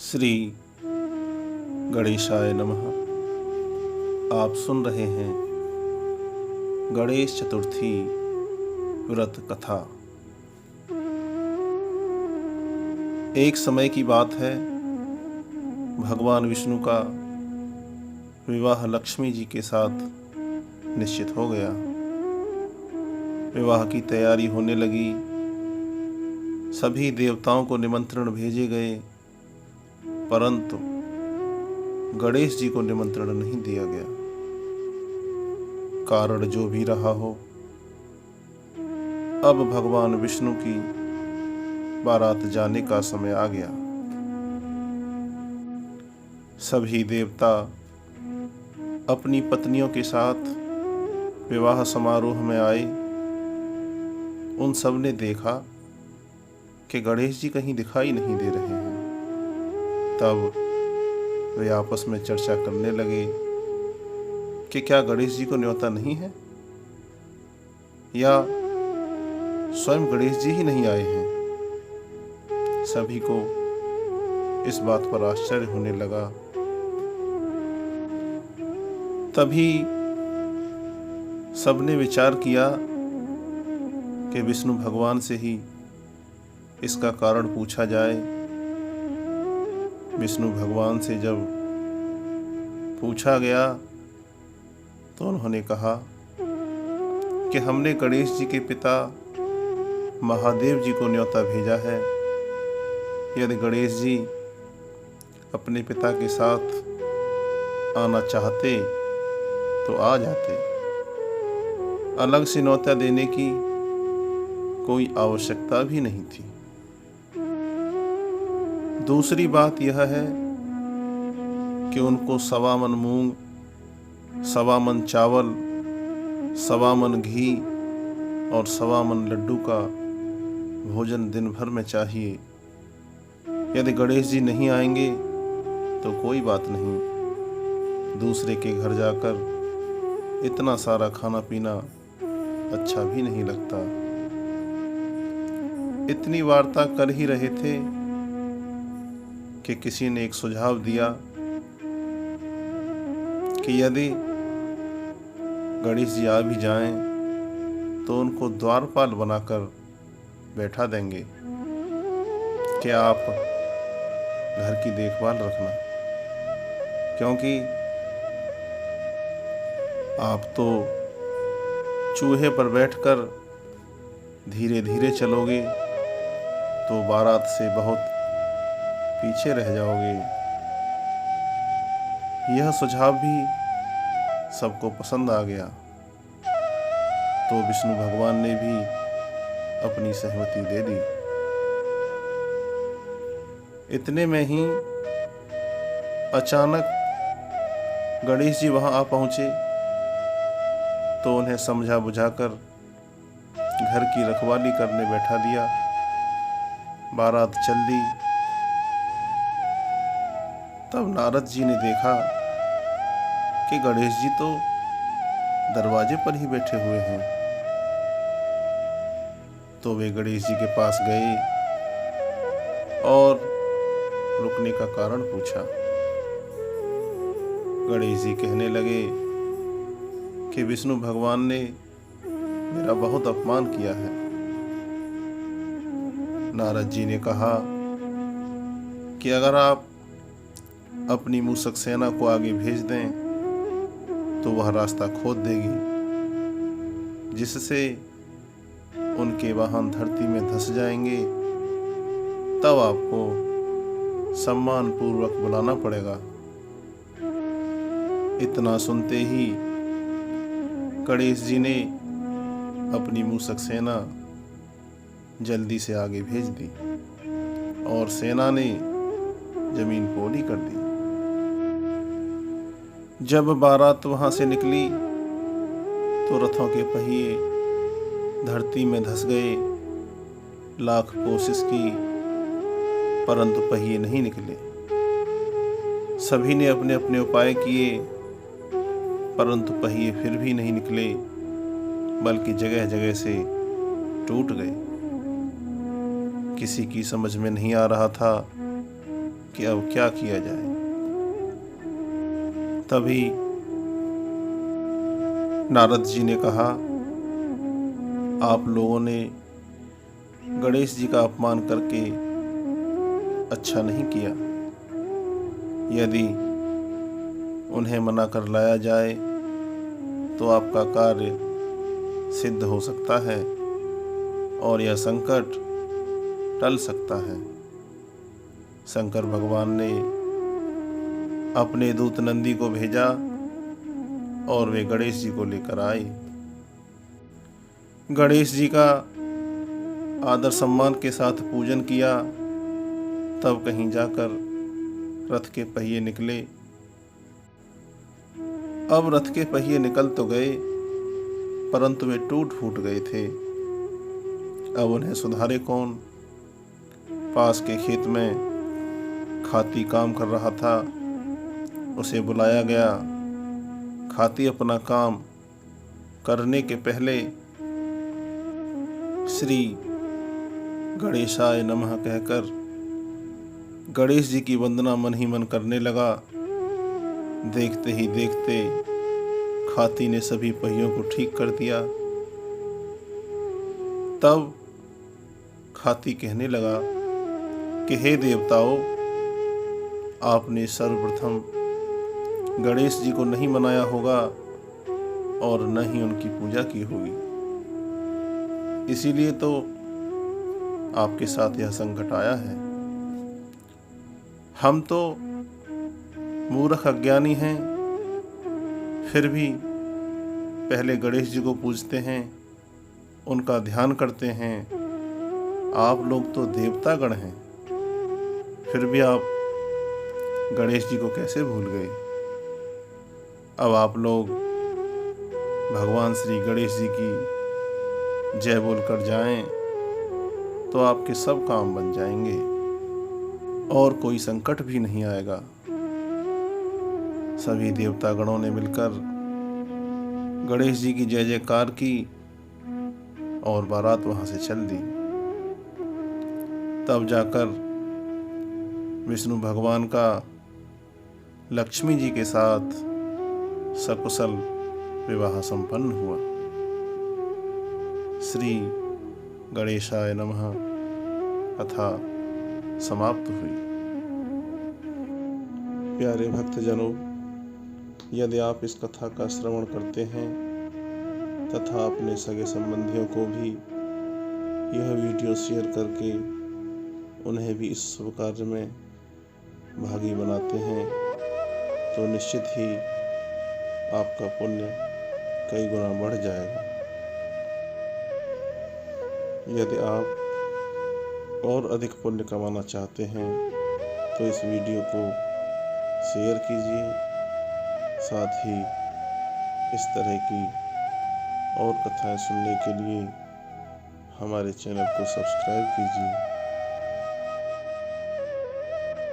श्री गणेशाय नमः। आप सुन रहे हैं गणेश चतुर्थी व्रत कथा। एक समय की बात है, भगवान विष्णु का विवाह लक्ष्मी जी के साथ निश्चित हो गया। विवाह की तैयारी होने लगी। सभी देवताओं को निमंत्रण भेजे गए, परंतु गणेश जी को निमंत्रण नहीं दिया गया। कारण जो भी रहा हो, अब भगवान विष्णु की बारात जाने का समय आ गया। सभी देवता अपनी पत्नियों के साथ विवाह समारोह में आए। उन सब ने देखा कि गणेश जी कहीं दिखाई नहीं दे रहे हैं। तब वे आपस में चर्चा करने लगे कि क्या गणेश जी को न्योता नहीं है, या स्वयं गणेश जी ही नहीं आए हैं। सभी को इस बात पर आश्चर्य होने लगा। तभी सबने विचार किया कि विष्णु भगवान से ही इसका कारण पूछा जाए। विष्णु भगवान से जब पूछा गया तो उन्होंने कहा कि हमने गणेश जी के पिता महादेव जी को न्योता भेजा है। यदि गणेश जी अपने पिता के साथ आना चाहते तो आ जाते। अलग से न्योता देने की कोई आवश्यकता भी नहीं थी। दूसरी बात यह है कि उनको 1.25 मन मूंग, 1.25 मन चावल, 1.25 मन घी और 1.25 मन लड्डू का भोजन दिन भर में चाहिए। यदि गणेश जी नहीं आएंगे तो कोई बात नहीं, दूसरे के घर जाकर इतना सारा खाना पीना अच्छा भी नहीं लगता। इतनी वार्ता कर ही रहे थे कि किसी ने एक सुझाव दिया कि यदि गणेश जी आ भी जाएं तो उनको द्वारपाल बनाकर बैठा देंगे कि आप घर की देखभाल रखना, क्योंकि आप तो चूहे पर बैठकर धीरे धीरे चलोगे तो बारात से बहुत पीछे रह जाओगे। यह सुझाव भी सबको पसंद आ गया, तो विष्णु भगवान ने भी अपनी सहमति दे दी। इतने में ही अचानक गणेश जी वहां आ पहुंचे, तो उन्हें समझा बुझाकर घर की रखवाली करने बैठा दिया। बारात चल दी। तब नारद जी ने देखा कि गणेश जी तो दरवाजे पर ही बैठे हुए हैं। तो वे गणेश जी के पास गए और रुकने का कारण पूछा। गणेश जी कहने लगे कि विष्णु भगवान ने मेरा बहुत अपमान किया है। नारद जी ने कहा कि अगर आप अपनी मूषक सेना को आगे भेज दें तो वह रास्ता खोद देगी, जिससे उनके वाहन धरती में धंस जाएंगे। तब आपको सम्मान पूर्वक बुलाना पड़ेगा। इतना सुनते ही गणेश जी ने अपनी मूषक सेना जल्दी से आगे भेज दी और सेना ने जमीन पोली कर दी। जब बारात वहां से निकली तो रथों के पहिए धरती में धंस गए। लाख कोशिश की, परंतु पहिए नहीं निकले। सभी ने अपने अपने उपाय किए, परंतु पहिए फिर भी नहीं निकले, बल्कि जगह जगह से टूट गए। किसी की समझ में नहीं आ रहा था कि अब क्या किया जाए। तभी नारद जी ने कहा, आप लोगों ने गणेश जी का अपमान करके अच्छा नहीं किया। यदि उन्हें मना कर लाया जाए तो आपका कार्य सिद्ध हो सकता है और यह संकट टल सकता है। शंकर भगवान ने अपने दूत नंदी को भेजा और वे गणेश जी को लेकर आए। गणेश जी का आदर सम्मान के साथ पूजन किया, तब कहीं जाकर रथ के पहिए निकले। अब रथ के पहिए निकल तो गए, परंतु वे टूट फूट गए थे। अब उन्हें सुधारे कौन? पास के खेत में खाती काम कर रहा था, उसे बुलाया गया। खाती अपना काम करने के पहले श्री गणेशाय नमः कहकर गणेश जी की वंदना मन ही मन करने लगा। देखते ही देखते खाती ने सभी पहियों को ठीक कर दिया। तब खाती कहने लगा कि हे देवताओं, आपने सर्वप्रथम गणेश जी को नहीं मनाया होगा और न ही उनकी पूजा की होगी, इसीलिए तो आपके साथ यह संकट आया है। हम तो मूर्ख अज्ञानी हैं, फिर भी पहले गणेश जी को पूजते हैं, उनका ध्यान करते हैं। आप लोग तो देवता गण हैं, फिर भी आप गणेश जी को कैसे भूल गए? अब आप लोग भगवान श्री गणेश जी की जय बोलकर जाएं तो आपके सब काम बन जाएंगे और कोई संकट भी नहीं आएगा। सभी देवता गणों ने मिलकर गणेश जी की जय जयकार की और बारात वहां से चल दी। तब जाकर विष्णु भगवान का लक्ष्मी जी के साथ सकुशल विवाह संपन्न हुआ। श्री गणेशाय नमः कथा समाप्त हुई। प्यारे भक्तजनों, यदि आप इस कथा का श्रवण करते हैं तथा अपने सगे संबंधियों को भी यह वीडियो शेयर करके उन्हें भी इस शुभ कार्य में भागी बनाते हैं, तो निश्चित ही आपका पुण्य कई गुना बढ़ जाएगा। यदि आप और अधिक पुण्य कमाना चाहते हैं तो इस वीडियो को शेयर कीजिए, साथ ही इस तरह की और कथाएं सुनने के लिए हमारे चैनल को सब्सक्राइब कीजिए।